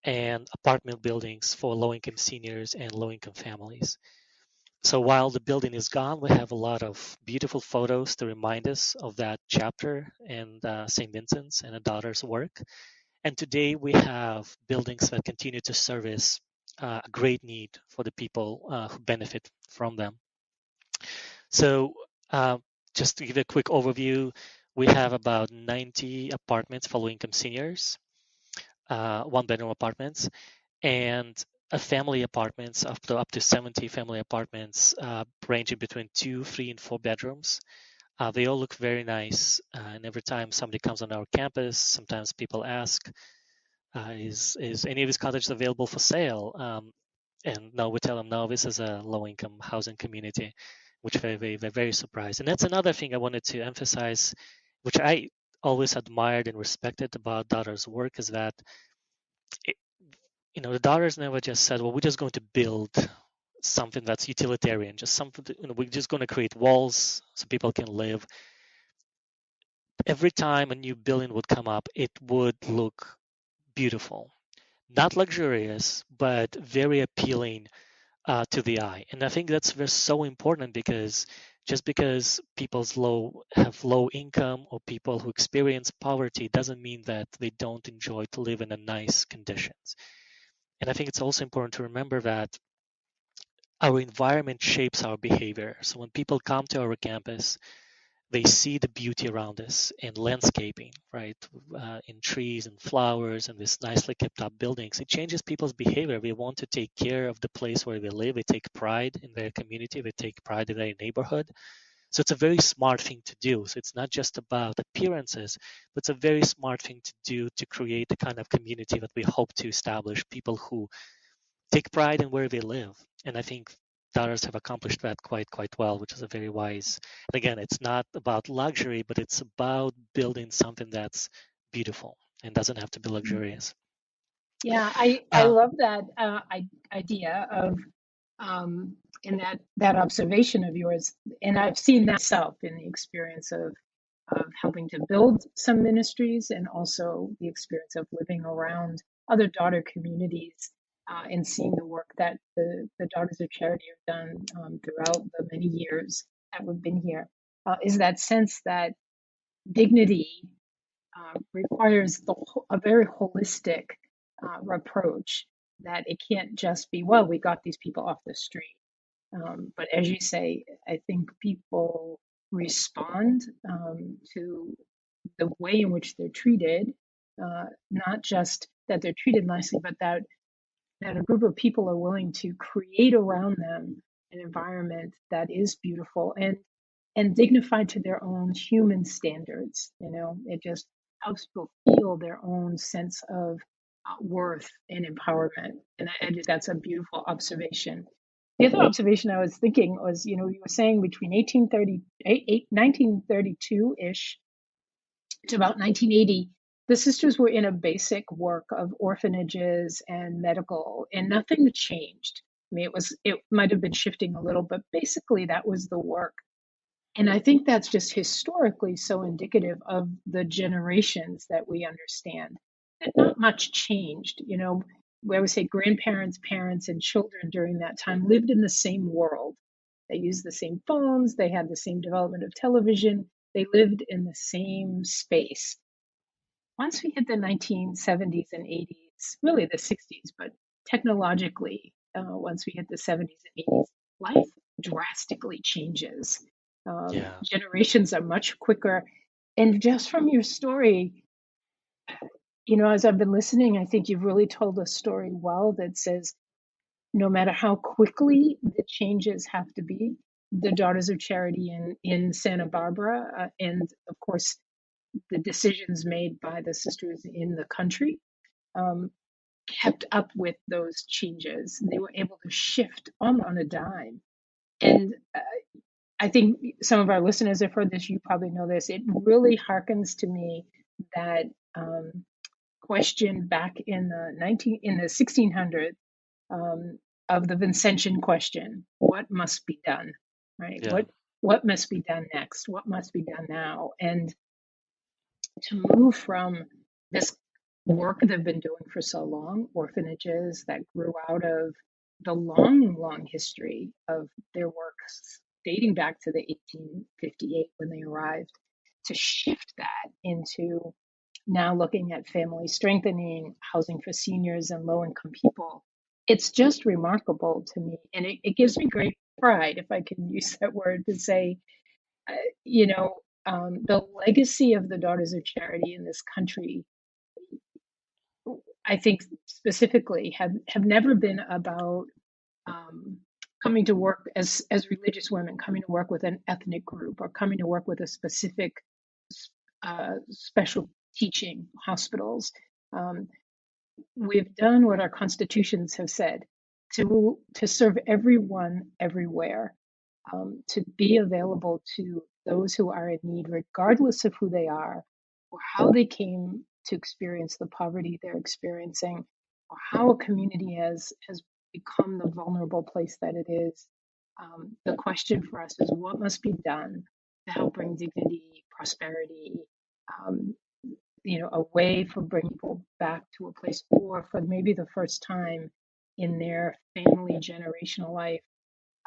[SPEAKER 3] and apartment buildings for low-income seniors and low-income families. So while the building is gone, we have a lot of beautiful photos to remind us of that chapter in St. Vincent's and a daughter's work. And today we have buildings that continue to service a great need for the people who benefit from them. So just to give a quick overview, we have about 90 apartments for low-income seniors, one-bedroom apartments, and family apartments, up to 70 family apartments, ranging between 2, 3, and 4 bedrooms. They all look very nice, and every time somebody comes on our campus, sometimes people ask, is any of these cottages available for sale? And no, we tell them, no, this is a low-income housing community, which they're very surprised. And that's another thing I wanted to emphasize, which I always admired and respected about Daughter's work, is that it, the Daughters never just said, well, we're just going to build something that's utilitarian, just something that, we're just going to create walls so people can live. Every time a new building would come up, it would look beautiful, not luxurious, but very appealing to the eye. And I think that's so important, because just because have low income, or people who experience poverty, doesn't mean that they don't enjoy to live in a nice conditions. And I think it's also important to remember that our environment shapes our behavior. So when people come to our campus, they see the beauty around us in landscaping, right? In trees and flowers and this nicely kept up buildings. It changes people's behavior. They want to take care of the place where they live. They take pride in their community. They take pride in their neighborhood. So it's a very smart thing to do. So it's not just about appearances, but it's a very smart thing to do to create the kind of community that we hope to establish, people who take pride in where they live. And I think Daughters have accomplished that quite well, which is a very wise. And again, it's not about luxury, but it's about building something that's beautiful and doesn't have to be luxurious.
[SPEAKER 2] Yeah, I love that idea of and that observation of yours, and I've seen that myself in the experience of helping to build some ministries, and also the experience of living around other daughter communities, and seeing the work that the Daughters of Charity have done throughout the many years that we've been here, is that sense that dignity requires a very holistic approach, that it can't just be, well, we got these people off the street. But as you say, I think people respond to the way in which they're treated, not just that they're treated nicely, but that a group of people are willing to create around them an environment that is beautiful and dignified to their own human standards. It just helps people feel their own sense of worth and empowerment. And I think that's a beautiful observation. The other observation I was thinking was, you were saying between 1932-ish to about 1980, the sisters were in a basic work of orphanages and medical, and nothing changed. I mean, it might have been shifting a little, but basically that was the work. And I think that's just historically so indicative of the generations that we understand, that not much changed. We always say grandparents, parents, and children during that time lived in the same world. They used the same phones, they had the same development of television, they lived in the same space. Once we hit the 1970s and 80s, really the 60s, but technologically, once we hit the 70s and 80s, life drastically changes. Generations are much quicker. And just from your story, as I've been listening, I think you've really told a story well that says no matter how quickly the changes have to be, the Daughters of Charity in Santa Barbara, and of course, the decisions made by the sisters in the country, kept up with those changes. They were able to shift on a dime. And I think some of our listeners have heard this, you probably know this. It really harkens to me that question back in the 1600s, of the Vincentian question: what must be done, right?
[SPEAKER 3] Yeah.
[SPEAKER 2] What must be done next? What must be done now? And to move from this work they've been doing for so long, orphanages that grew out of the long history of their works dating back to the 1858 when they arrived, to shift that into now looking at family strengthening, housing for seniors and low-income people. It's just remarkable to me, and it gives me great pride, if I can use that word, to say, the legacy of the Daughters of Charity in this country I think specifically have never been about um, coming to work as religious women, coming to work with an ethnic group or coming to work with a specific special teaching hospitals. Um, we've done what our constitutions have said to serve everyone everywhere, to be available to those who are in need, regardless of who they are or how they came to experience the poverty they're experiencing, or how a community has become the vulnerable place that it is. The question for us is what must be done to help bring dignity, prosperity, um, a way for bringing people back to a place, or for maybe the first time in their family generational life,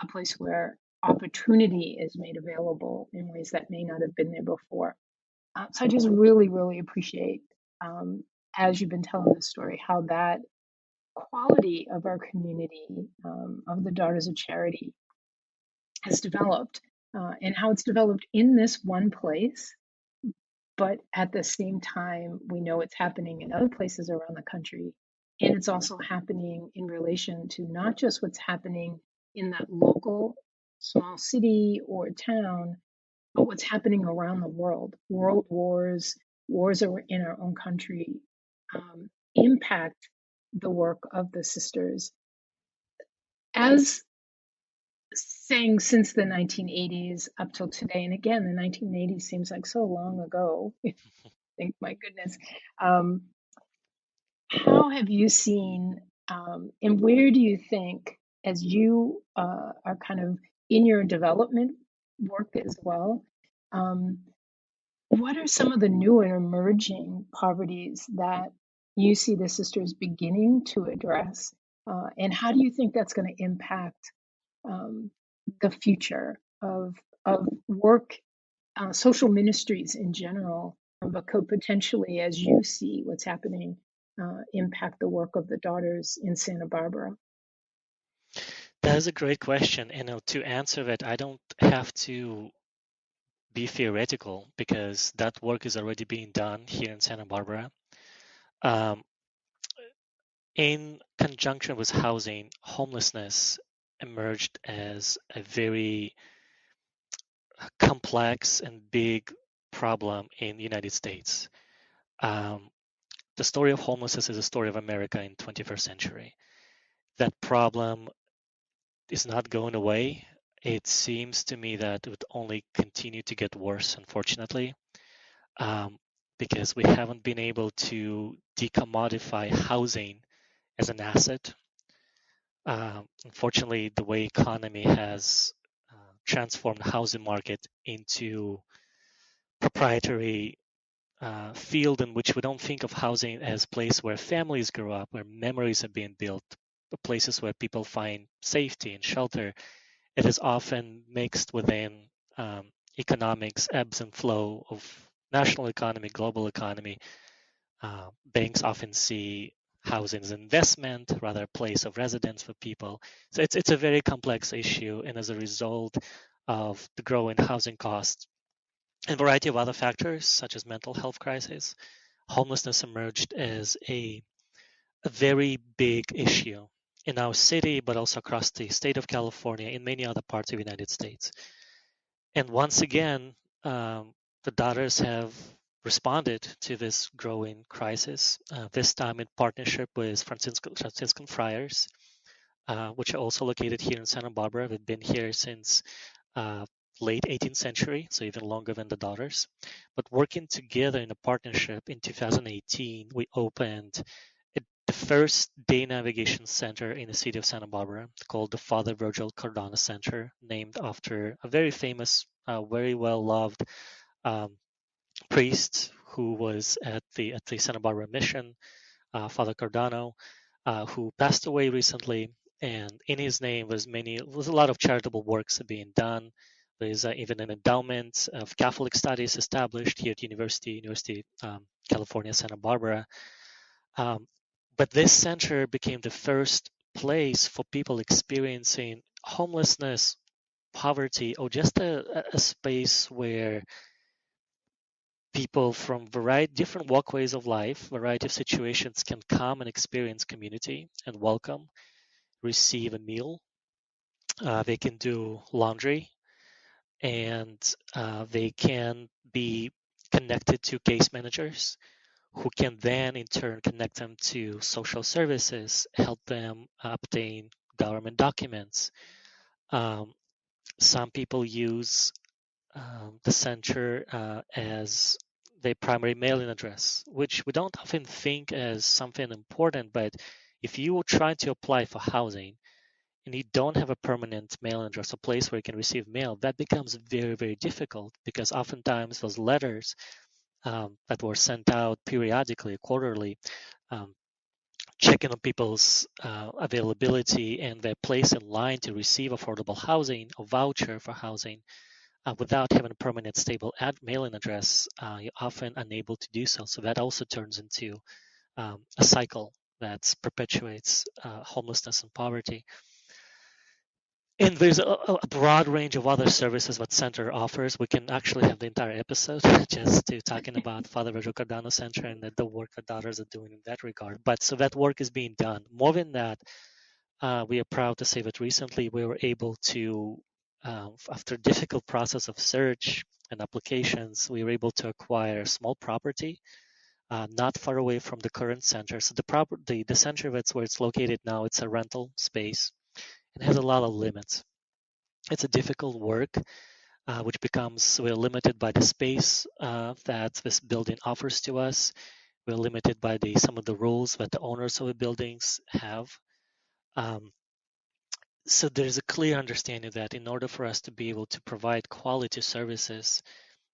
[SPEAKER 2] a place where opportunity is made available in ways that may not have been there before. So I just really, really appreciate, as you've been telling the story, how that quality of our community, of the Daughters of Charity, has developed, and how it's developed in this one place. But at the same time, we know it's happening in other places around the country. And it's also happening in relation to not just what's happening in that local small city or town, but what's happening around the world. World wars, wars in our own country, impact the work of the sisters. As saying since the 1980s up till today, and again, the 1980s seems like so long ago. I think, my goodness. Um, how have you seen, and where do you think, as you are kind of in your development work as well, um, what are some of the new and emerging poverties that you see the sisters beginning to address? And how do you think that's going to impact um, the future of work, social ministries in general, but could potentially, as you see what's happening, impact the work of the daughters in Santa Barbara?
[SPEAKER 3] That is a great question. And to answer that, I don't have to be theoretical because that work is already being done here in Santa Barbara. In conjunction with housing, homelessness emerged as a very complex and big problem in the United States. The story of homelessness is a story of America in 21st century. That problem is not going away. It seems to me that it would only continue to get worse, unfortunately, because we haven't been able to decommodify housing as an asset. Unfortunately, the way economy has transformed the housing market into proprietary field in which we don't think of housing as a place where families grow up, where memories are being built, but places where people find safety and shelter. It is often mixed within economics, ebbs and flow of national economy, global economy. Banks often see housing as an investment, rather a place of residence for people. So it's a very complex issue, and as a result of the growing housing costs and a variety of other factors, such as mental health crisis, homelessness emerged as a very big issue in our city, but also across the state of California, in many other parts of the United States. And once again, the daughters have responded to this growing crisis, this time in partnership with Franciscan Friars, which are also located here in Santa Barbara. They've been here since late 18th century, so even longer than the daughters. But working together in a partnership in 2018, we opened the first day navigation center in the city of Santa Barbara, called the Father Virgil Cardona Center, named after a very famous, very well loved priest who was at the Santa Barbara mission, Father Cardano, who passed away recently. And in his name was a lot of charitable works being done. There is even an endowment of Catholic studies established here at University California, Santa Barbara. But this center became the first place for people experiencing homelessness, poverty, or just a space where people from different walkways of life, variety of situations can come and experience community and welcome, receive a meal. They can do laundry, and they can be connected to case managers who can then in turn connect them to social services, help them obtain government documents. Um, some people use the center as their primary mailing address, which we don't often think as something important, but if you are trying to apply for housing and you don't have a permanent mailing address, a place where you can receive mail, that becomes very, very difficult because oftentimes those letters that were sent out periodically, quarterly, um, checking on people's availability and their place in line to receive affordable housing, a voucher for housing, without having a permanent stable mailing address, you're often unable to do so. So that also turns into a cycle that perpetuates homelessness and poverty. And there's a broad range of other services that Center offers. We can actually have the entire episode just to talking about Father Virgil Cardano Center and the work that daughters are doing in that regard. But so that work is being done. More than that, we are proud to say that recently we were able to, after a difficult process of search and applications, we were able to acquire a small property not far away from the current center. So the center that's where it's located now, it's a rental space. It has a lot of limits. It's a difficult work, which becomes we're limited by the space that this building offers to us. We're limited by some of the rules that the owners of the buildings have. So there's a clear understanding that in order for us to be able to provide quality services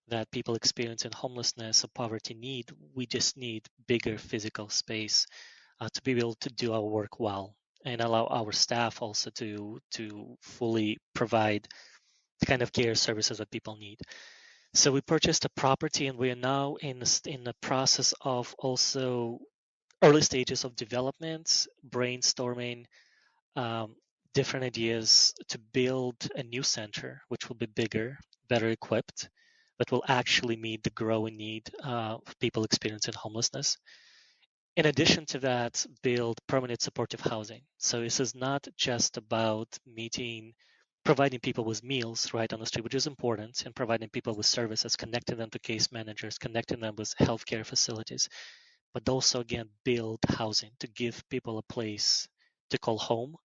[SPEAKER 3] that people experiencing homelessness or poverty need, we just need bigger physical space to be able to do our work well and allow our staff also to fully provide the kind of care services that people need. So we purchased a property, and we are now in the process of also early stages of development, brainstorming different ideas to build a new center, which will be bigger, better equipped, but will actually meet the growing need of people experiencing homelessness. In addition to that, build permanent supportive housing. So this is not just about providing people with meals right on the street, which is important, and providing people with services, connecting them to case managers, connecting them with healthcare facilities, but also, again, build housing to give people a place to call home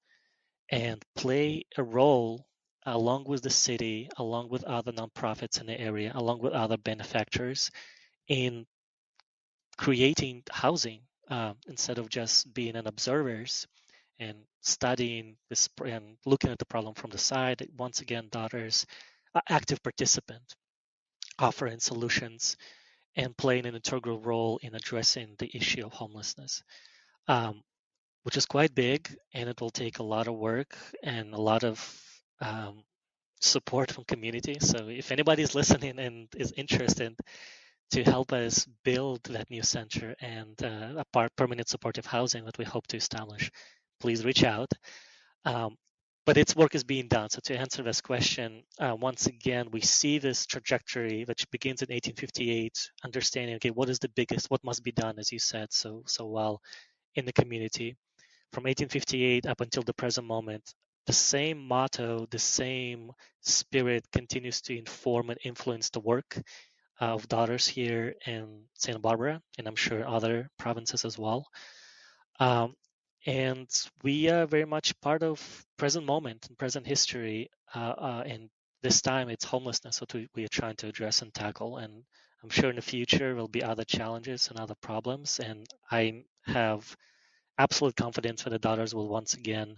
[SPEAKER 3] and play a role along with the city, along with other nonprofits in the area, along with other benefactors in creating housing instead of just being an observers and studying this and looking at the problem from the side. Once again, daughters are active participant, offering solutions and playing an integral role in addressing the issue of homelessness, which is quite big, and it will take a lot of work and a lot of support from community. So if anybody's listening and is interested to help us build that new center and permanent supportive housing that we hope to establish, please reach out. But its work is being done. So to answer this question, once again, we see this trajectory which begins in 1858, understanding, okay, what must be done, as you said so well, in the community. From 1858 up until the present moment, the same motto, the same spirit continues to inform and influence the work of daughters here in Santa Barbara, and I'm sure other provinces as well. And we are very much part of present moment and present history. And this time it's homelessness that we are trying to address and tackle. And I'm sure in the future there will be other challenges and other problems. And I have absolute confidence that the daughters will once again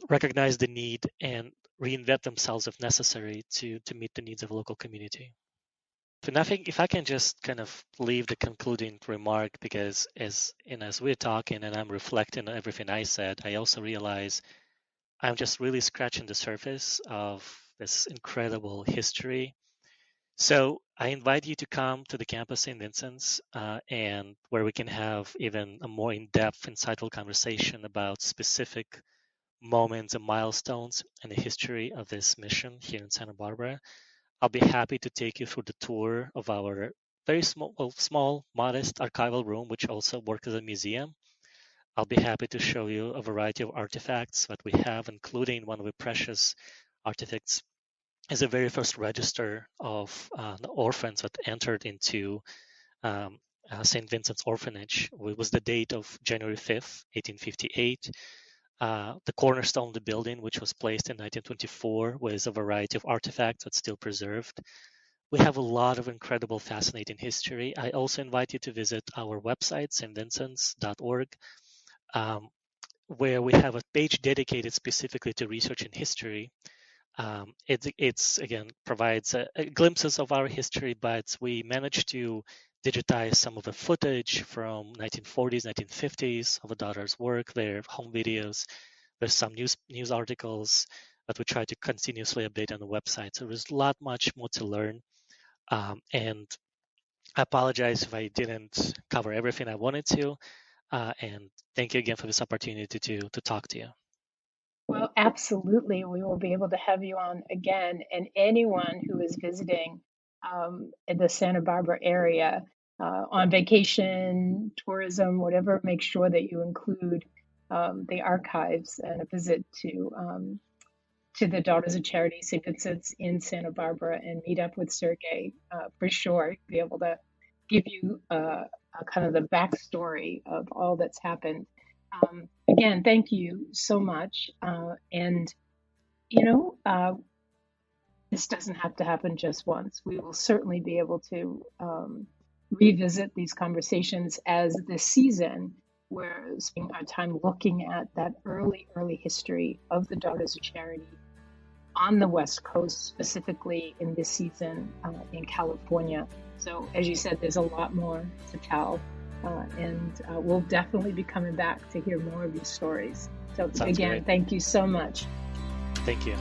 [SPEAKER 3] recognize the need and reinvent themselves if necessary to meet the needs of a local community. And I think if I can just kind of leave the concluding remark, because as we're talking and I'm reflecting on everything I said, I also realize I'm just really scratching the surface of this incredible history. So I invite you to come to the campus in Vincent, and where we can have even a more in-depth, insightful conversation about specific moments and milestones in the history of this mission here in Santa Barbara. I'll be happy to take you through the tour of our very small, modest archival room, which also works as a museum. I'll be happy to show you a variety of artifacts that we have, including one of the precious artifacts is the very first register of the orphans that entered into St. Vincent's orphanage. It was the date of January 5th, 1858. The cornerstone of the building, which was placed in 1924, was a variety of artifacts that's still preserved. We have a lot of incredible, fascinating history. I also invite you to visit our website, stvincents.org, where we have a page dedicated specifically to research in history. It's again provides glimpses of our history, but we managed to digitize some of the footage from 1940s, 1950s of the daughter's work, their home videos. There's some news articles that we try to continuously update on the website. So there's much more to learn. And I apologize if I didn't cover everything I wanted to. And thank you again for this opportunity to talk to you.
[SPEAKER 2] Well, absolutely. We will be able to have you on again. And anyone who is visiting in the Santa Barbara area on vacation, tourism, whatever, make sure that you include the archives and a visit to the Daughters of Charity, St. Vincent's in Santa Barbara, and meet up with Sergey for sure. Be able to give you a kind of the backstory of all that's happened. Again, thank you so much. And, this doesn't have to happen just once. We will certainly be able to revisit these conversations as this season, where we're spending our time looking at that early history of the Daughters of Charity on the West Coast, specifically in this season in California. So, as you said, there's a lot more to tell. And we'll definitely be coming back to hear more of these stories. So
[SPEAKER 3] Sounds
[SPEAKER 2] again,
[SPEAKER 3] great.
[SPEAKER 2] Thank you so much.
[SPEAKER 3] Thank you.